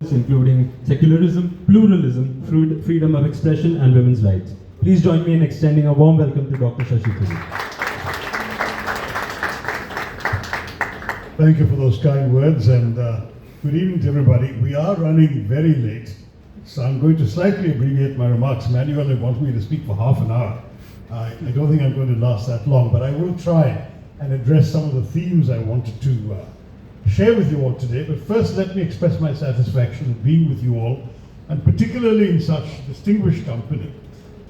including secularism, pluralism, freedom of expression, and women's rights. Please join me in extending a warm welcome to Dr. Shashi Tharoor. Thank you for those kind words, and good evening to everybody. We are running very late, so I'm going to slightly abbreviate my remarks. Manuel wants me to speak for half an hour. I don't think I'm going to last that long, but I will try and address some of the themes I wanted to share with you all today. But first, let me express my satisfaction of being with you all, and particularly in such distinguished company.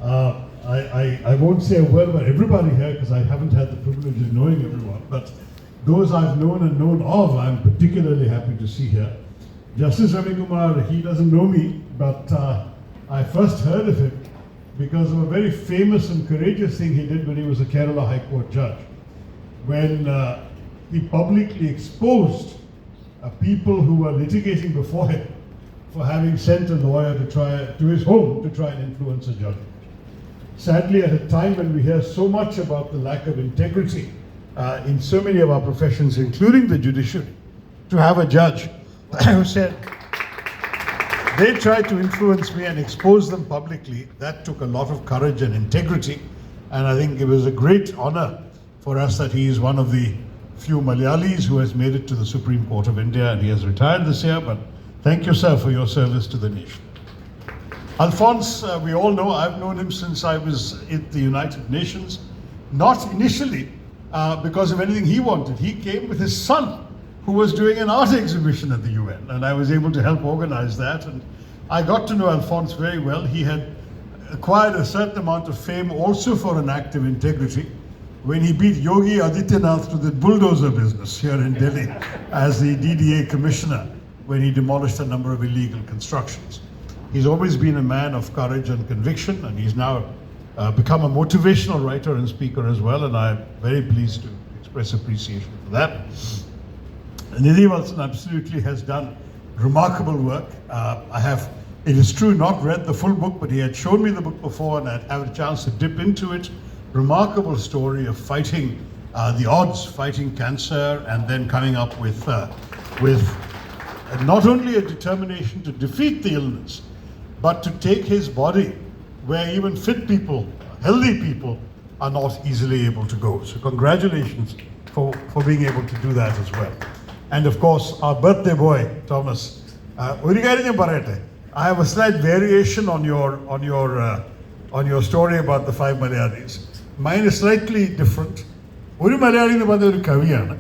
I won't say a word about everybody here because I haven't had the privilege of knowing everyone, but those I've known and known of, I'm particularly happy to see here. Justice Ravi Kumar, he doesn't know me, but I first heard of him because of a very famous and courageous thing he did when he was a Kerala High Court judge. When he publicly exposed people who were litigating before him for having sent a lawyer to his home to try and influence a judgment. Sadly, at a time when we hear so much about the lack of integrity in so many of our professions, including the judiciary, to have a judge who said they tried to influence me and expose them publicly, that took a lot of courage and integrity. And I think it was a great honor for us that he is one of the few Malayalees who has made it to the Supreme Court of India, and he has retired this year, but thank you, sir, for your service to the nation. Alphonse, we all know, I've known him since I was at the United Nations, not initially because of anything he wanted. He came with his son, who was doing an art exhibition at the UN, and I was able to help organize that. And I got to know Alphonse very well. He had acquired a certain amount of fame also for an act of integrity when he beat Yogi Adityanath to the bulldozer business here in Delhi as the DDA commissioner when he demolished a number of illegal constructions. He's always been a man of courage and conviction, and he's now become a motivational writer and speaker as well, and I'm very pleased to express appreciation for that. Nidhi Walson absolutely has done remarkable work. I have, it is true, not read the full book, but he had shown me the book before and I'd had a chance to dip into it. Remarkable story of fighting the odds, fighting cancer, and then coming up with not only a determination to defeat the illness, but to take his body where even fit people, healthy people, are not easily able to go. So congratulations for being able to do that as well. And of course, our birthday boy, Thomas. I have a slight variation on your story about the 5 Malayalees. Mine is slightly different. One Malayali is a kaviyana.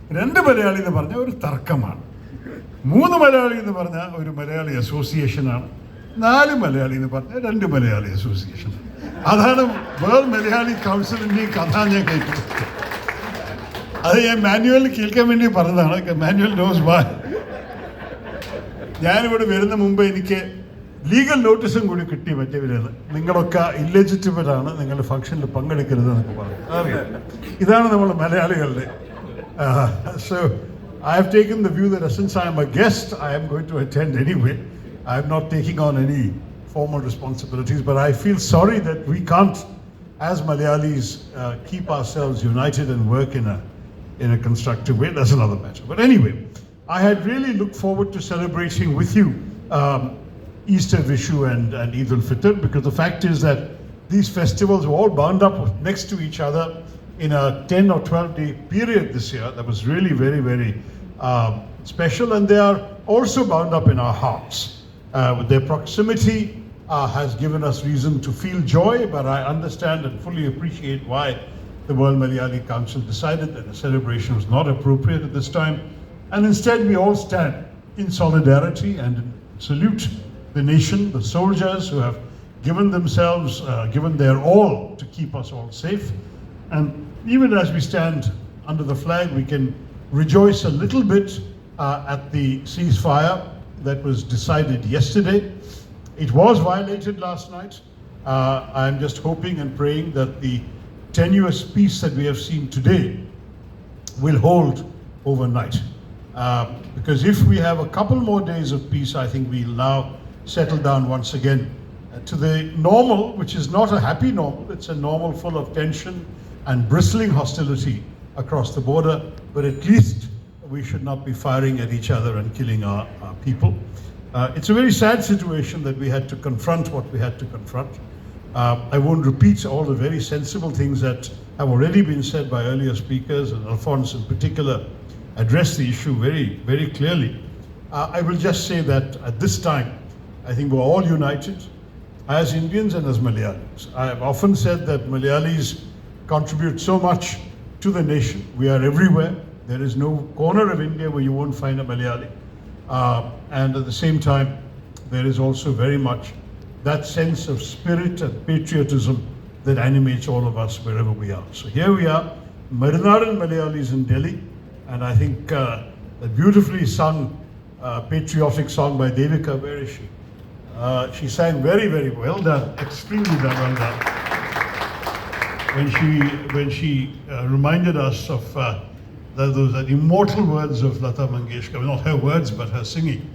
Two Malayali is a tarkamana. Three Malayali is a Malayali Association. 4 Malayali is a 2 Malayali Association. That's the World Malayali Council in the Kathanya. That's Manuel Kilkamindi. Manuel knows why. I would have been in the Mumbai. Legal notice and good kitty Ningalaka illegitimate Ningal function to Pangadikar. So I have taken the view that since I am a guest, I am going to attend anyway. I am not taking on any formal responsibilities, but I feel sorry that we can't, as Malayalees, keep ourselves united and work in a constructive way. That's another matter. But anyway, I had really looked forward to celebrating with you Easter-Vishu and Eid al-Fitr, because the fact is that these festivals were all bound up next to each other in a 10 or 12 day period this year that was really very, very special, and they are also bound up in our hearts. Their proximity has given us reason to feel joy, but I understand and fully appreciate why the World Malayali Council decided that a celebration was not appropriate at this time, and instead we all stand in solidarity and salute the nation, the soldiers who have given themselves, given their all to keep us all safe. And even as we stand under the flag, we can rejoice a little bit at the ceasefire that was decided yesterday. It was violated last night. I'm just hoping and praying that the tenuous peace that we have seen today will hold overnight. Because if we have a couple more days of peace, I think we'll now settle down once again to the normal, which is not a happy normal. It's a normal full of tension and bristling hostility across the border, but at least we should not be firing at each other and killing our people. It's a very sad situation that we had to confront what we had to confront. I won't repeat all the very sensible things that have already been said by earlier speakers, and Alphonse in particular addressed the issue very, very clearly. I will just say that at this time, I think we're all united as Indians and as Malayalis. I have often said that Malayalees contribute so much to the nation. We are everywhere. There is no corner of India where you won't find a Malayali. And at the same time, there is also very much that sense of spirit and patriotism that animates all of us wherever we are. So here we are, martyred Malayalees in Delhi, and I think a beautifully sung patriotic song by Devika, where is she? She sang very, very well done, extremely well done. When she reminded us of those immortal words of Lata Mangeshkar, well, not her words, but her singing,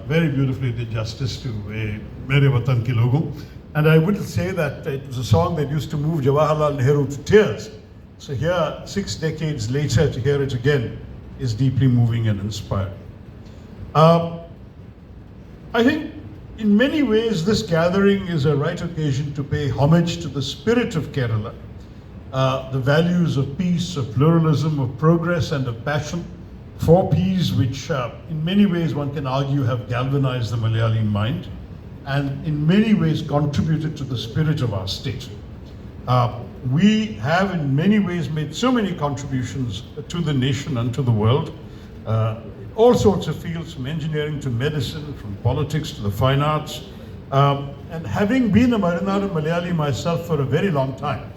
very beautifully did justice to Mere Watan Ki Logo. And I would say that it was a song that used to move Jawaharlal Nehru to tears. So here, 6 decades later, to hear it again is deeply moving and inspiring. I think in many ways this gathering is a right occasion to pay homage to the spirit of Kerala, the values of peace, of pluralism, of progress and of passion for peace, which in many ways one can argue have galvanized the Malayali mind and in many ways contributed to the spirit of our state. We have in many ways made so many contributions to the nation and to the world, all sorts of fields, from engineering to medicine, from politics to the fine arts. And having been a martyred Malayali myself for a very long time,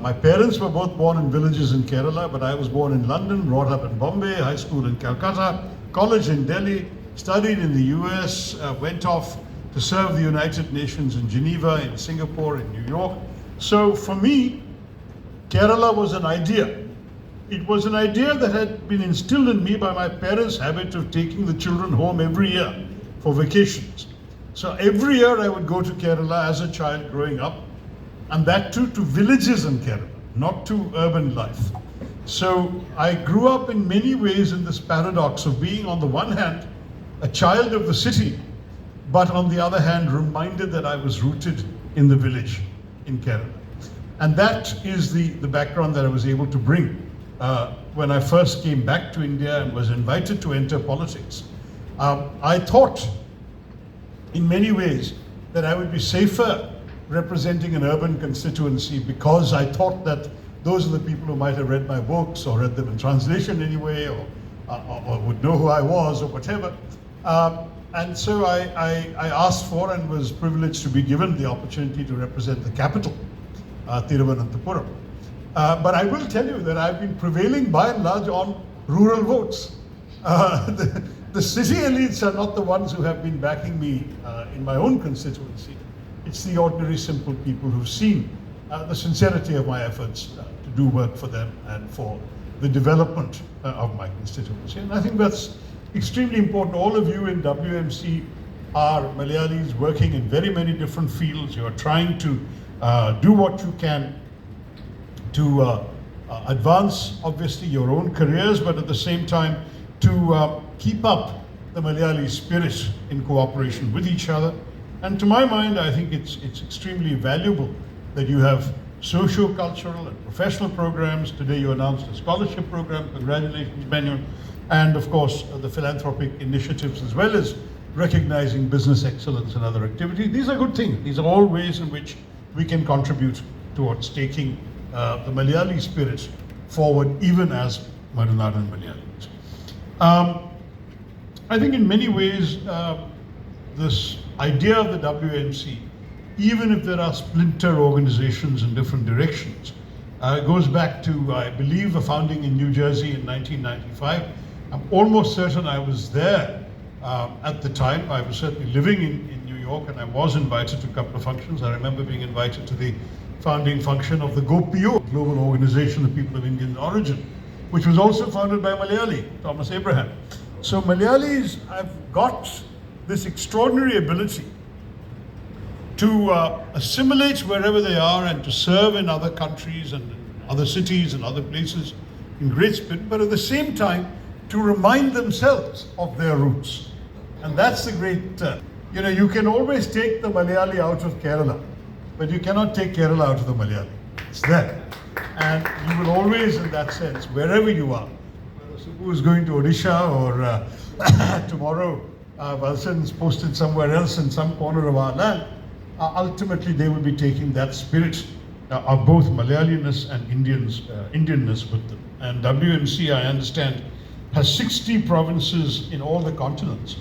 my parents were both born in villages in Kerala, but I was born in London, brought up in Bombay, high school in Calcutta, college in Delhi, studied in the US, went off to serve the United Nations in Geneva, in Singapore, in New York. So for me, Kerala was an idea. It was an idea that had been instilled in me by my parents' habit of taking the children home every year for vacations. So every year I would go to Kerala as a child growing up, and that too to villages in Kerala, not to urban life. So I grew up in many ways in this paradox of being, on the one hand, a child of the city, but on the other hand, reminded that I was rooted in the village in Kerala. And that is the background that I was able to bring when I first came back to India and was invited to enter politics. I thought in many ways that I would be safer representing an urban constituency because I thought that those are the people who might have read my books or read them in translation anyway, or would know who I was or whatever. And so I asked for and was privileged to be given the opportunity to represent the capital, Thiruvananthapuram. But I will tell you that I've been prevailing by and large on rural votes. The city elites are not the ones who have been backing me in my own constituency. It's the ordinary simple people who've seen the sincerity of my efforts to do work for them and for the development of my constituency. And I think that's extremely important. All of you in WMC are Malayalis working in very many different fields. You are trying to do what you can to advance, obviously, your own careers, but at the same time to keep up the Malayali spirit in cooperation with each other. And to my mind, I think it's extremely valuable that you have socio-cultural and professional programs. Today you announced a scholarship program. Congratulations, Benyon. And of course, the philanthropic initiatives, as well as recognizing business excellence and other activities. These are good things. These are all ways in which we can contribute towards taking the Malayali spirit forward, even as martyred Malayalis. I think in many ways, this idea of the WMC, even if there are splinter organizations in different directions, goes back to, I believe, the founding in New Jersey in 1995. I'm almost certain I was there at the time. I was certainly living in New York, and I was invited to a couple of functions. I remember being invited to the founding function of the GoPO, Global Organization of People of Indian Origin, which was also founded by Malayali, Thomas Abraham. So Malayalis have got this extraordinary ability to assimilate wherever they are and to serve in other countries and in other cities and other places in great spirit, but at the same time to remind themselves of their roots. And that's the great, you can always take the Malayali out of Kerala, but you cannot take Kerala out of the Malayali. It's there. And you will always, in that sense, wherever you are, whether Subbu is going to Odisha or tomorrow, Valsan's posted somewhere else in some corner of our land, ultimately they will be taking that spirit of both Malayaliness and Indianness with them. And WMC, I understand, has 60 provinces in all the continents.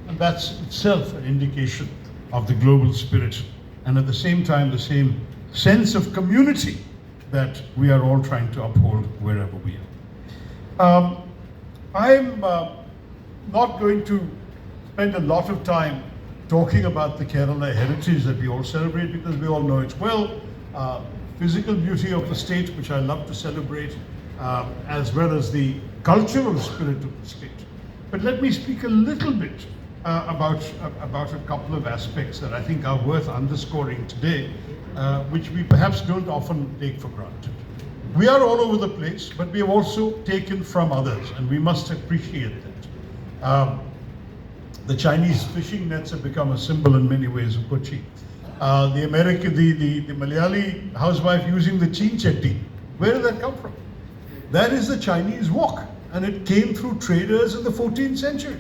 And that's itself an indication of the global spirit. And at the same time, the same sense of community that we are all trying to uphold wherever we are. I'm not going to spend a lot of time talking about the Kerala heritage that we all celebrate, because we all know it well. Physical beauty of the state, which I love to celebrate, as well as the cultural spirit of the state. But let me speak a little bit about a couple of aspects that I think are worth underscoring today, which we perhaps don't often take for granted. We are all over the place, but we have also taken from others, and we must appreciate that. The Chinese fishing nets have become a symbol in many ways of Kochi. The Malayali housewife using the chinchetti, where did that come from? That is the Chinese wok, and it came through traders in the 14th century.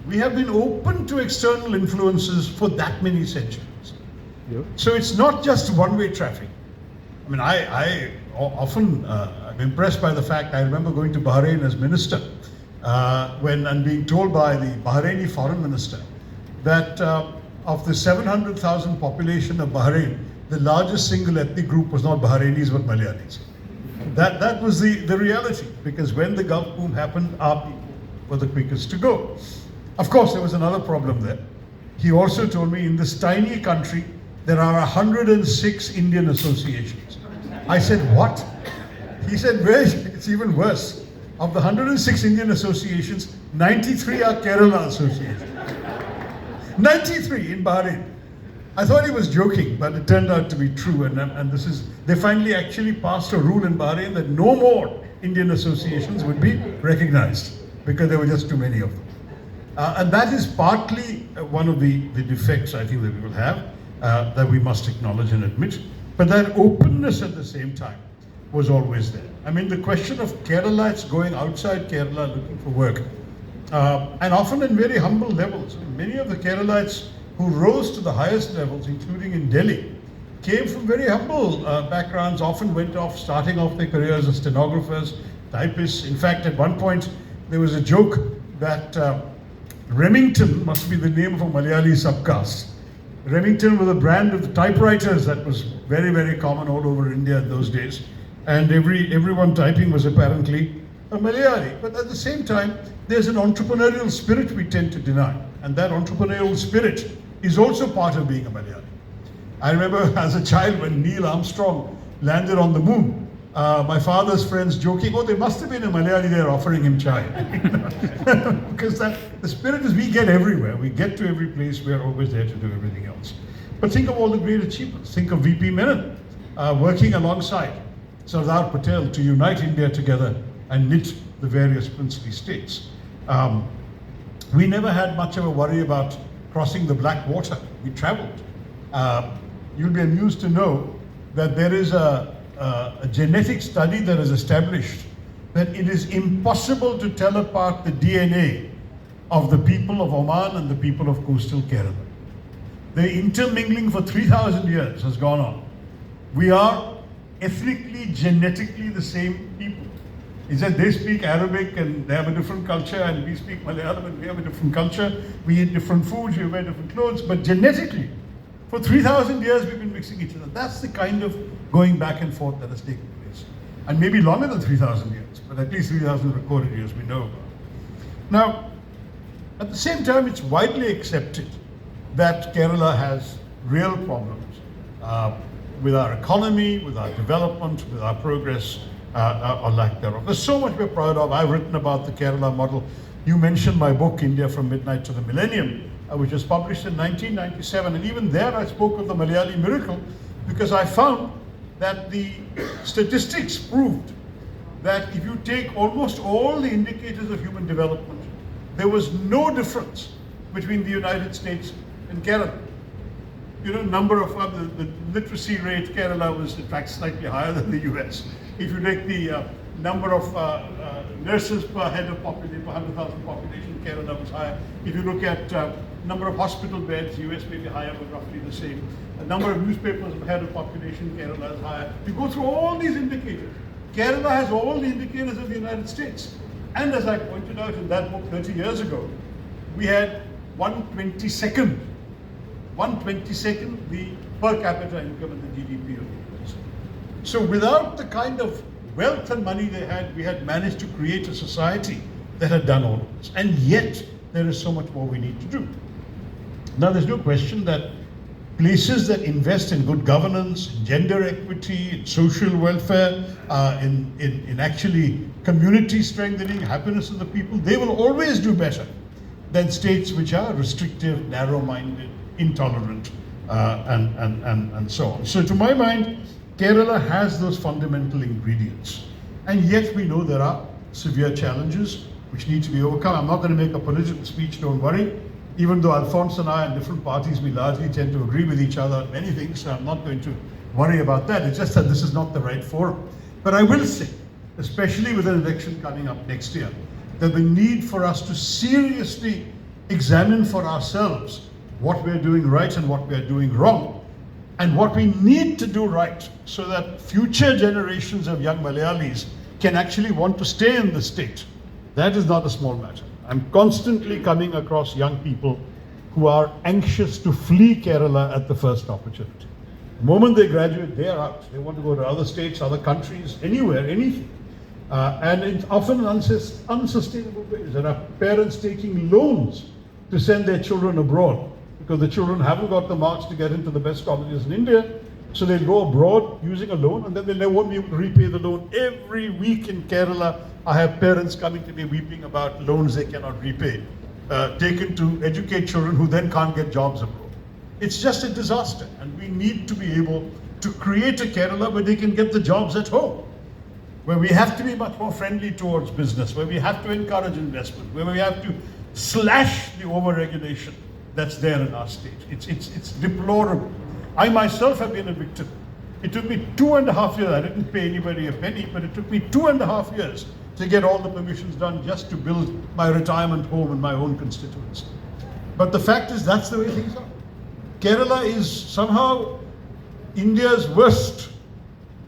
We have been open to external influences for that many centuries. Yep. So it's not just one-way traffic. I mean, I often I'm impressed by the fact, I remember going to Bahrain as minister, and being told by the Bahraini foreign minister that of the 700,000 population of Bahrain, the largest single ethnic group was not Bahrainis but Malayalis. That was the reality, because when the Gulf boom happened, our people were the quickest to go. Of course, there was another problem there. He also told me in this tiny country, there are 106 Indian associations. I said, what? He said, it's even worse. Of the 106 Indian associations, 93 are Kerala associations. 93 in Bahrain. I thought he was joking, but it turned out to be true. And they finally actually passed a rule in Bahrain that no more Indian associations would be recognized, because there were just too many of them. And that is partly one of the defects I think that we will have, that we must acknowledge and admit. But that openness at the same time was always there. I mean, the question of Keralites going outside Kerala looking for work, and often in very humble levels. Many of the Keralites who rose to the highest levels, including in Delhi, came from very humble backgrounds, often starting off their careers as stenographers, typists. In fact, at one point, there was a joke that Remington must be the name of a Malayali subcaste. Remington was a brand of typewriters that was very, very common all over India in those days. And everyone typing was apparently a Malayali. But at the same time, there's an entrepreneurial spirit we tend to deny. And that entrepreneurial spirit is also part of being a Malayali. I remember as a child when Neil Armstrong landed on the moon, my father's friends joking, oh, there must have been a Malayali there offering him chai. Because the spirit is we get everywhere. We get to every place. We are always there to do everything else. But think of all the great achievements. Think of VP Menon working alongside Sardar Patel to unite India together and knit the various princely states. We never had much of a worry about crossing the Black Water. We traveled. You'll be amused to know that there is a genetic study that has established that it is impossible to tell apart the DNA of the people of Oman and the people of coastal Kerala. The intermingling for 3,000 years has gone on. We are ethnically, genetically the same people. He said they speak Arabic and they have a different culture, and we speak Malayalam and we have a different culture. We eat different foods, we wear different clothes, but genetically, for 3,000 years we've been mixing each other. That's the kind of going back and forth that has taken place. And maybe longer than 3,000 years, but at least 3,000 recorded years we know about. Now, at the same time, it's widely accepted that Kerala has real problems with our economy, with our development, with our progress, or lack thereof. There's so much we're proud of. I've written about the Kerala model. You mentioned my book, India from Midnight to the Millennium, which was published in 1997. And even there I spoke of the Malayali miracle, because I found that the statistics proved that if you take almost all the indicators of human development, there was no difference between the United States and Kerala. You know, number of the literacy rate, Kerala was in fact slightly higher than the US. If you take the number of nurses per head of population, per 100,000 population, Kerala was higher. If you look at number of hospital beds, US may be higher, but roughly the same. The number of newspapers per head of population, Kerala is higher. You go through all these indicators. Kerala has all the indicators of the United States. And as I pointed out in that book 30 years ago, we had 1/22nd the per capita income and the GDP of the US. So without the kind of wealth and money they had, we had managed to create a society that had done all of this. And yet, there is so much more we need to do. Now, there's no question that places that invest in good governance, gender equity, in social welfare, in actually community strengthening, happiness of the people, they will always do better than states which are restrictive, narrow-minded, intolerant, and so on. So to my mind, Kerala has those fundamental ingredients. And yet we know there are severe challenges which need to be overcome. I'm not going to make a political speech, don't worry. Even though Alphonse and I and different parties, we largely tend to agree with each other on many things, so I'm not going to worry about that. It's just that this is not the right forum. But I will say, especially with an election coming up next year, that the need for us to seriously examine for ourselves what we're doing right and what we're doing wrong, and what we need to do right so that future generations of young Malayalis can actually want to stay in the state. That is not a small matter. I'm constantly coming across young people who are anxious to flee Kerala at the first opportunity. The moment they graduate, they are out. They want to go to other states, other countries, anywhere, anything. And it's often unsustainable ways. There are parents taking loans to send their children abroad because the children haven't got the marks to get into the best colleges in India. So they'll go abroad using a loan, and then they won't be able to repay the loan. Every week in Kerala, I have parents coming to me weeping about loans they cannot repay, taken to educate children who then can't get jobs abroad. It's just a disaster, and we need to be able to create a Kerala where they can get the jobs at home, where we have to be much more friendly towards business, where we have to encourage investment, where we have to slash the over-regulation that's there in our state. It's deplorable. I myself have been a victim. It took me 2.5 years. I didn't pay anybody a penny, but it took me 2.5 years to get all the permissions done just to build my retirement home in my own constituency. But the fact is, that's the way things are. Kerala is somehow India's worst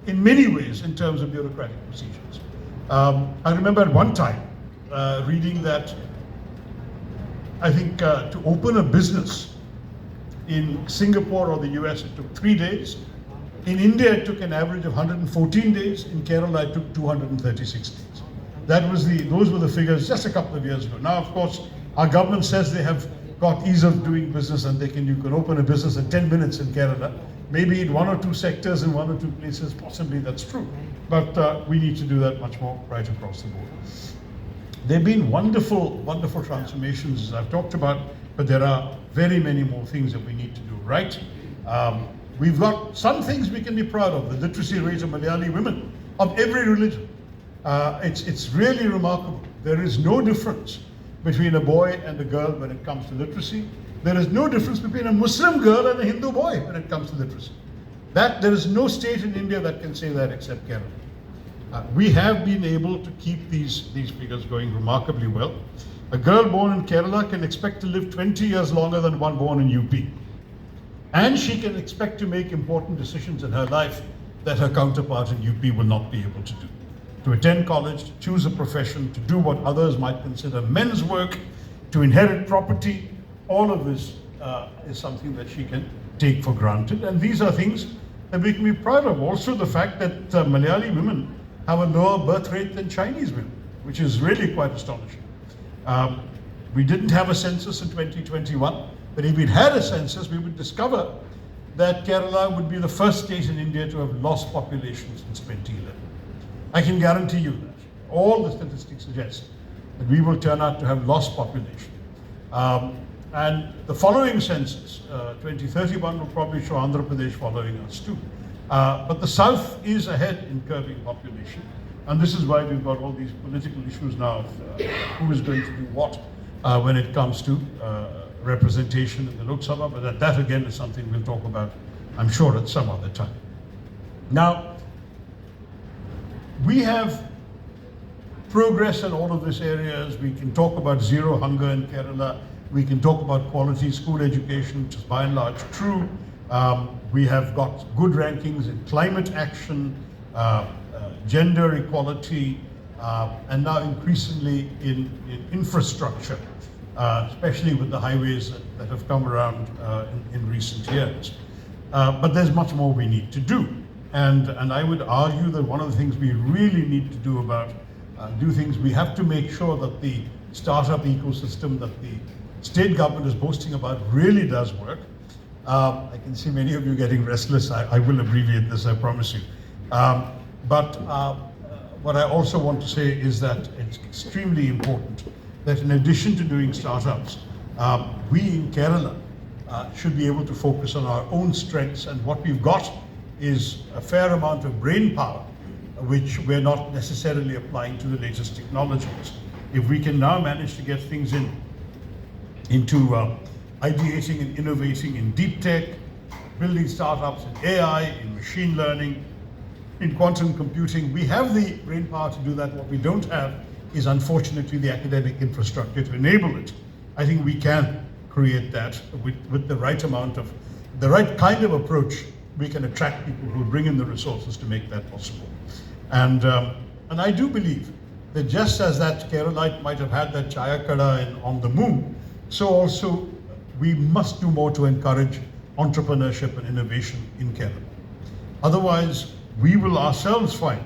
in many ways in terms of bureaucratic procedures. I remember at one time reading that I think to open a business in Singapore or the US, it took 3 days. In India, it took an average of 114 days. In Kerala, it took 236 days. Those were the figures just a couple of years ago. Now, of course, our government says they have got ease of doing business and you can open a business in 10 minutes in Kerala. Maybe in 1 or 2 sectors in 1 or 2 places, possibly that's true. But we need to do that much more right across the board. There have been wonderful, wonderful transformations, as I've talked about, but there are very many more things that we need to do right. We've got some things we can be proud of. The literacy rate of Malayali women of every religion. It's really remarkable. There is no difference between a boy and a girl when it comes to literacy. There is no difference between a Muslim girl and a Hindu boy when it comes to literacy. There is no state in India that can say that except Kerala. We have been able to keep these figures going remarkably well. A girl born in Kerala can expect to live 20 years longer than one born in UP. And she can expect to make important decisions in her life that her counterpart in UP will not be able to do. To attend college, to choose a profession, to do what others might consider men's work, to inherit property, all of this is something that she can take for granted. And these are things that we can be proud of. Also the fact that Malayali women have a lower birth rate than Chinese women, which is really quite astonishing. We didn't have a census in 2021, but if we'd had a census, we would discover that Kerala would be the first state in India to have lost population since 2011. I can guarantee you that. All the statistics suggest that we will turn out to have lost population. And the following census, 2031, will probably show Andhra Pradesh following us too. But the south is ahead in curbing population. And this is why we've got all these political issues now of who is going to do what when it comes to representation in the Lok Sabha, but that again is something we'll talk about, I'm sure, at some other time. Now, we have progress in all of these areas. We can talk about zero hunger in Kerala. We can talk about quality school education, which is by and large true. We have got good rankings in climate action, gender equality, and now increasingly in infrastructure, especially with the highways that have come around in recent years. But there's much more we need to do. And I would argue that one of the things we really need to do we have to make sure that the startup ecosystem that the state government is boasting about really does work. I can see many of you getting restless. I will abbreviate this, I promise you. But what I also want to say is that it's extremely important that in addition to doing startups, we in Kerala should be able to focus on our own strengths, and what we've got is a fair amount of brain power, which we're not necessarily applying to the latest technologies. If we can now manage to get things into ideating and innovating in deep tech, building startups in AI, in machine learning, in quantum computing, we have the brain power to do that. What we don't have is, unfortunately, the academic infrastructure to enable it. I think we can create that with the right amount of, the right kind of approach. We can attract people who bring in the resources to make that possible. And I do believe that just as that Keralite might have had that Chaya Kada on the moon, so also we must do more to encourage entrepreneurship and innovation in Kerala. Otherwise, we will ourselves find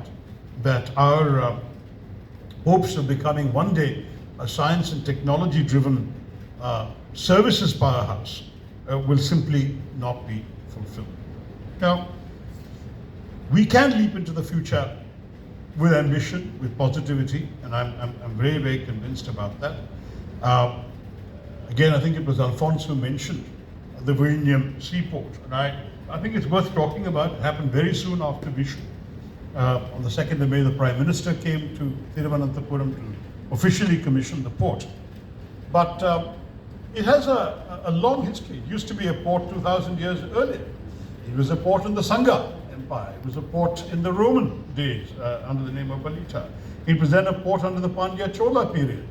that our hopes of becoming one day a science and technology driven services powerhouse will simply not be fulfilled. Now, we can leap into the future with ambition, with positivity, and I'm very, very convinced about that. Again, I think it was Alphonse who mentioned the Vizhinjam seaport, and I think it's worth talking about. It happened very soon after Vishu. On the 2nd of May, the Prime Minister came to Thiruvananthapuram to officially commission the port. But it has a long history. It used to be a port 2,000 years earlier. It was a port in the Sangha Empire. It was a port in the Roman days under the name of Balita. It was then a port under the Pandya Chola period,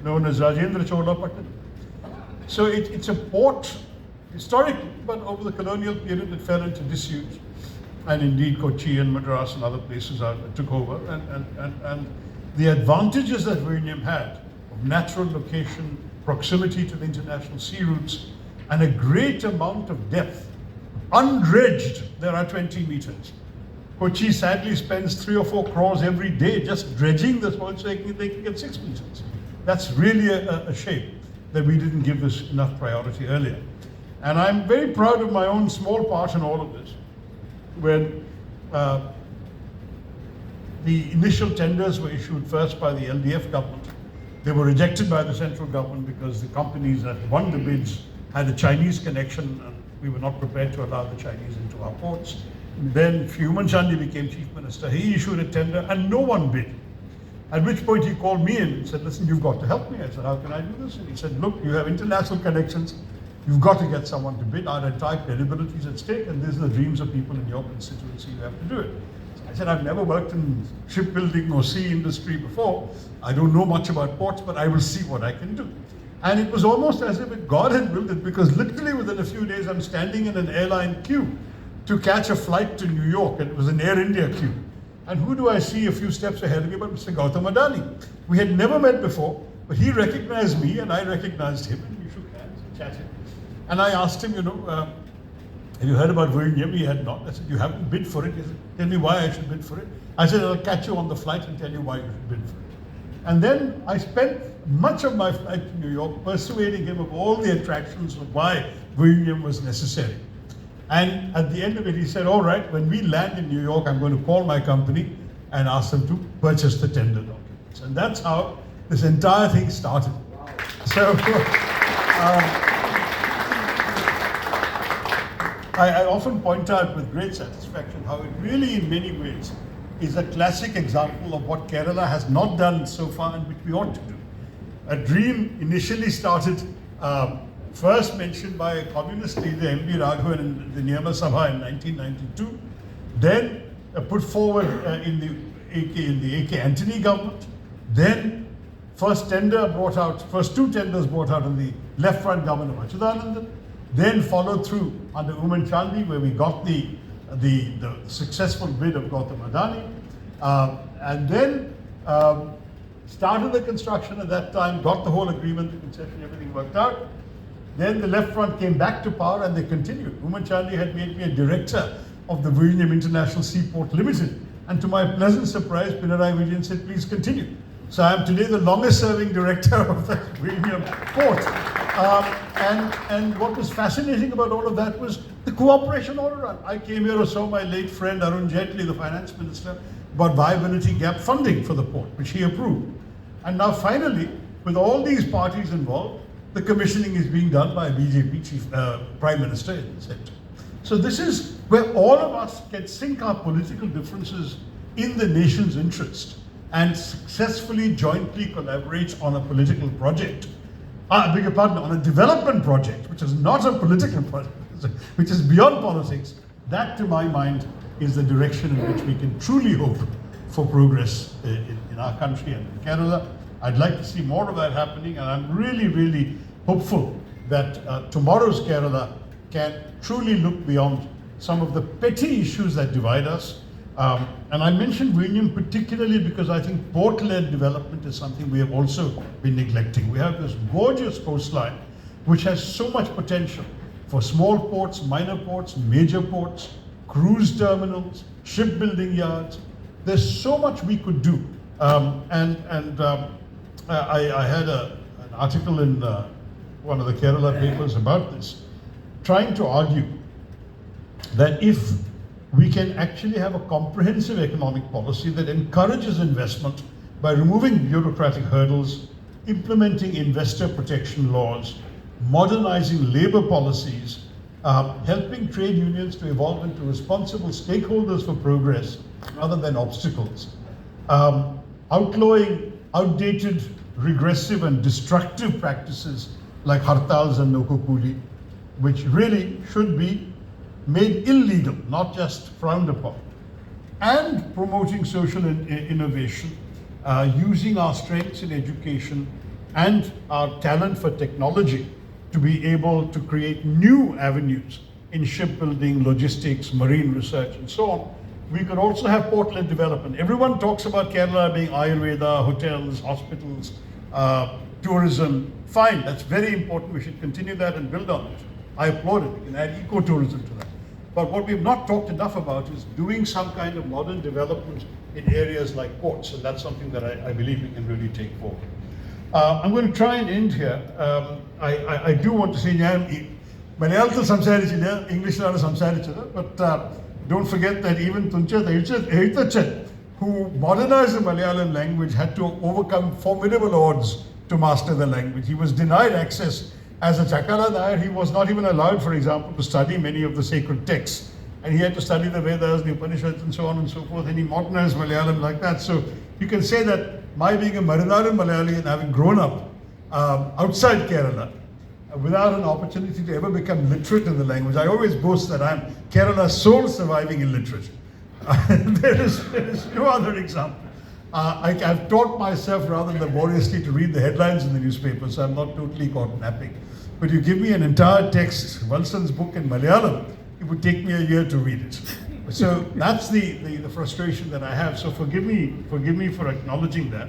known as Rajendra Chola Pattanam. So it's a port historically, but over the colonial period it fell into disuse. And indeed Kochi and Madras and other places took over. And the advantages that Vizhinjam had of natural location, proximity to the international sea routes, and a great amount of depth. Undredged, there are 20 meters. Kochi sadly spends 3 or 4 crores every day just dredging this oil so they can get 6 meters. That's really a shame that we didn't give this enough priority earlier. And I'm very proud of my own small part in all of this. When the initial tenders were issued first by the LDF government, they were rejected by the central government because the companies that won the bids had a Chinese connection, and we were not prepared to allow the Chinese into our ports. Then Fuman Chandi became chief minister. He issued a tender and no one bid. At which point he called me in and said, listen, you've got to help me. I said, how can I do this? And he said, look, you have international connections. You've got to get someone to bid. Our entire credibility is at stake, and these are the dreams of people in your constituency. You have to do it. So I said, I've never worked in shipbuilding or sea industry before. I don't know much about ports, but I will see what I can do. And it was almost as if God had willed it, because literally within a few days, I'm standing in an airline queue to catch a flight to New York, and it was an Air India queue. And who do I see a few steps ahead of me but Mr. Gautam Adani? We had never met before, but he recognized me and I recognized him, and we shook hands and chatted. And I asked him, have you heard about Vizhinjam? He had not. I said, you haven't bid for it? He said, tell me why I should bid for it. I said, I'll catch you on the flight and tell you why you should bid for it. And then I spent much of my flight to New York persuading him of all the attractions of why Vizhinjam was necessary. And at the end of it, he said, all right, when we land in New York, I'm going to call my company and ask them to purchase the tender documents. And that's how this entire thing started. Wow. So I often point out with great satisfaction how it really, in many ways, is a classic example of what Kerala has not done so far and which we ought to do. A dream initially started, first mentioned by a communist leader, M.B. Raghavan, in the Niyama Sabha in 1992, then put forward in the A.K. Antony government, then first two tenders brought out in the left front government of Achudanandan, then followed through under Uman Chandi, where we got the successful bid of Gautam Adani, and then started the construction at that time, got the whole agreement, the concession, everything worked out. Then the left front came back to power and they continued. Uman Chandi had made me a director of the Vizhinjam International Seaport Limited. And to my pleasant surprise, Pinarayi Vijayan said, please continue. So I am today the longest serving director of the Vizhinjam port. And what was fascinating about all of that was the cooperation all around. I came here and saw my late friend Arun Jaitley, the finance minister, about viability gap funding for the port, which he approved. And now finally, with all these parties involved, the commissioning is being done by a BJP Prime Minister in the center. So this is where all of us can sink our political differences in the nation's interest and successfully jointly collaborate on a political project. I beg your pardon, on a development project, which is not a political project, which is beyond politics. That, to my mind, is the direction in which we can truly hope for progress in our country and in Kerala. I'd like to see more of that happening, and I'm really, really hopeful that tomorrow's Kerala can truly look beyond some of the petty issues that divide us. And I mentioned Vizhinjam particularly because I think port-led development is something we have also been neglecting. We have this gorgeous coastline which has so much potential for small ports, minor ports, major ports, cruise terminals, shipbuilding yards. There's so much we could do. I had an article in one of the Kerala papers about this, trying to argue that if we can actually have a comprehensive economic policy that encourages investment by removing bureaucratic hurdles, implementing investor protection laws, modernizing labor policies, helping trade unions to evolve into responsible stakeholders for progress rather than obstacles, outlawing outdated, regressive and destructive practices like hartals and nokokuli, which really should be made illegal, not just frowned upon, and promoting social innovation, using our strengths in education and our talent for technology to be able to create new avenues in shipbuilding, logistics, marine research, and so on. We could also have port-led development. Everyone talks about Kerala being Ayurveda, hotels, hospitals, tourism. Fine, that's very important. We should continue that and build on it. I applaud it. We can add eco-tourism to that. But what we've not talked enough about is doing some kind of modern development in areas like ports, and that's something that I believe we can really take forward. I'm going to try and end here. I do want to say, Malayalam samsarichilla, English samsarichilla, but don't forget that even Tuncha, the Eithachan, who modernized the Malayalam language, had to overcome formidable odds to master the language. He was denied access as a Chakala Nair. He was not even allowed, for example, to study many of the sacred texts. And he had to study the Vedas, the Upanishads, and so on and so forth. And he modernized Malayalam like that. So you can say that my being a Marinaran Malayali and having grown up outside Kerala, without an opportunity to ever become literate in the language, I always boast that I'm Kerala's sole surviving illiterate. There is no other example. I've taught myself rather laboriously to read the headlines in the newspaper, so I'm not totally caught napping. But you give me an entire text, Walson's book in Malayalam, it would take me a year to read it. So that's the frustration that I have. So forgive me for acknowledging that.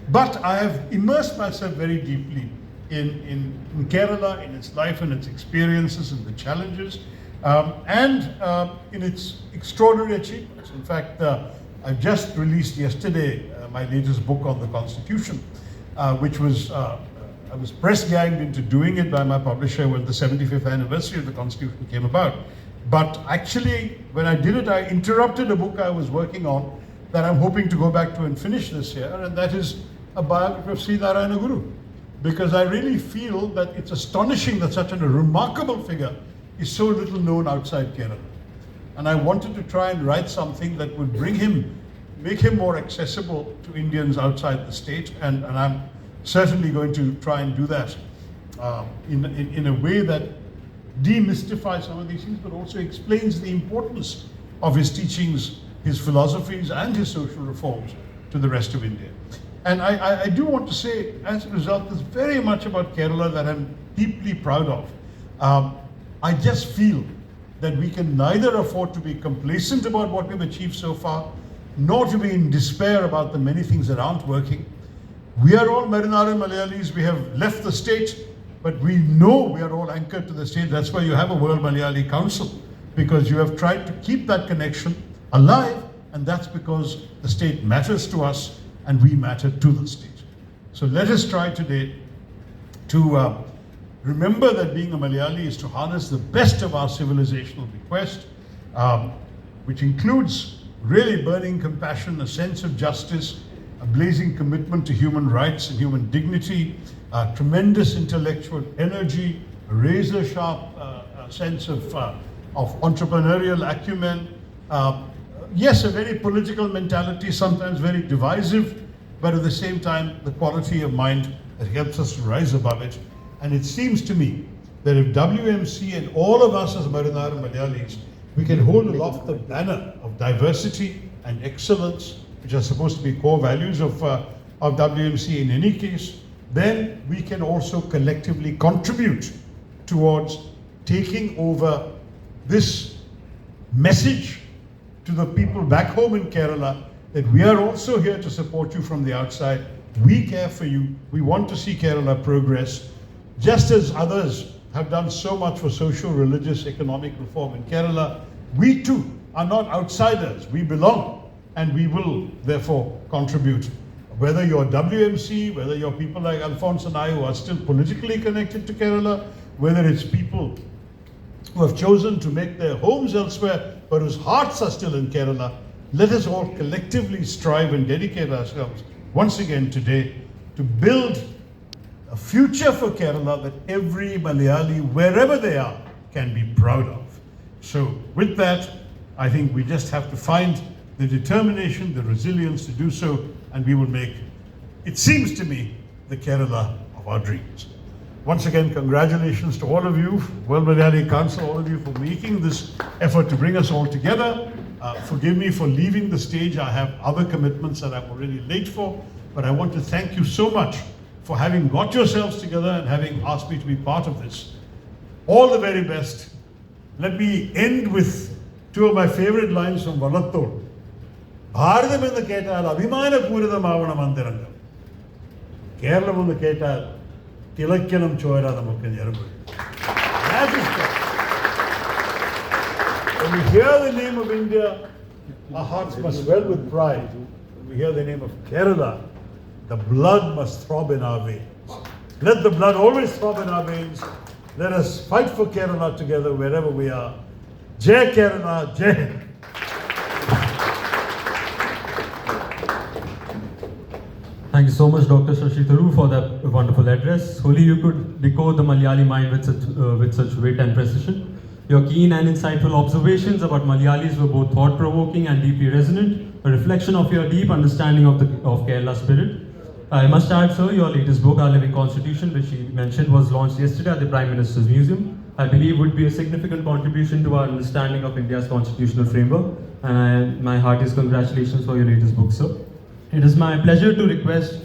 But I have immersed myself very deeply in Kerala, in its life and its experiences and the challenges, and in its extraordinary achievements. In fact, I've just released yesterday my latest book on the Constitution, which was, I was press ganged into doing it by my publisher when the 75th anniversary of the Constitution came about. But actually, when I did it, I interrupted a book I was working on that I'm hoping to go back to and finish this year, and that is a biography of Sri Narayana Guru. Because I really feel that it's astonishing that such a remarkable figure is so little known outside Kerala. And I wanted to try and write something that would bring him make him more accessible to Indians outside the state, and I'm certainly going to try and do that in a way that demystifies some of these things, but also explains the importance of his teachings, his philosophies, and his social reforms to the rest of India. And I do want to say, as a result, there's very much about Kerala that I'm deeply proud of. I just feel that we can neither afford to be complacent about what we've achieved so far, nor to be in despair about the many things that aren't working. We are all Marinara Malayalees. We have left the state, but we know we are all anchored to the state. That's why you have a World Malayali Council, because you have tried to keep that connection alive, and that's because the state matters to us and we matter to the state. So let us try today to remember that being a Malayali is to harness the best of our civilizational bequest, which includes really burning compassion, a sense of justice, a blazing commitment to human rights and human dignity, tremendous intellectual energy, a razor-sharp sense of entrepreneurial acumen, yes, a very political mentality, sometimes very divisive, but at the same time, the quality of mind that helps us to rise above it. And it seems to me that if WMC and all of us as Marinara Malayalis, we can hold aloft the banner of diversity and excellence, which are supposed to be core values of WMC in any case, then we can also collectively contribute towards taking over this message to the people back home in Kerala that we are also here to support you from the outside. We care for you. We want to see Kerala progress. Just as others have done so much for social, religious, economic reform in Kerala, we too are not outsiders. We belong, and we will therefore contribute. Whether you're WMC, whether you're people like Alphonse and I who are still politically connected to Kerala, whether it's people who have chosen to make their homes elsewhere but whose hearts are still in Kerala, let us all collectively strive and dedicate ourselves once again today to build a future for Kerala that every Malayali, wherever they are, can be proud of. So with that, I think we just have to find the determination, the resilience to do so, and we will make, it seems to me, the Kerala of our dreams. Once again, congratulations to all of you, World Malayali Council, all of you for making this effort to bring us all together. Forgive me for leaving the stage. I have other commitments that I'm already late for, but I want to thank you so much for having got yourselves together and having asked me to be part of this. All the very best. Let me end with two of my favorite lines from Valattur. Bharatham ennu kettal abhimanapooritamavanam antarangam. Kerala ennu kettal Kilakkanam choira namukku nyerumbu. That is when we hear the name of India, our hearts must swell with pride. When we hear the name of Kerala, the blood must throb in our veins. Let the blood always throb in our veins. Let us fight for Kerala together wherever we are. Jai Kerala, Jai Hind. Thank you so much, Dr. Shashi Tharoor, for that wonderful address. Only you could decode the Malayali mind with such wit and precision. Your keen and insightful observations about Malayalis were both thought-provoking and deeply resonant, a reflection of your deep understanding of Kerala spirit. I must add, sir, your latest book, Our Living Constitution, which you mentioned, was launched yesterday at the Prime Minister's Museum. I believe would be a significant contribution to our understanding of India's constitutional framework. And my heartiest congratulations for your latest book, sir. It is my pleasure to request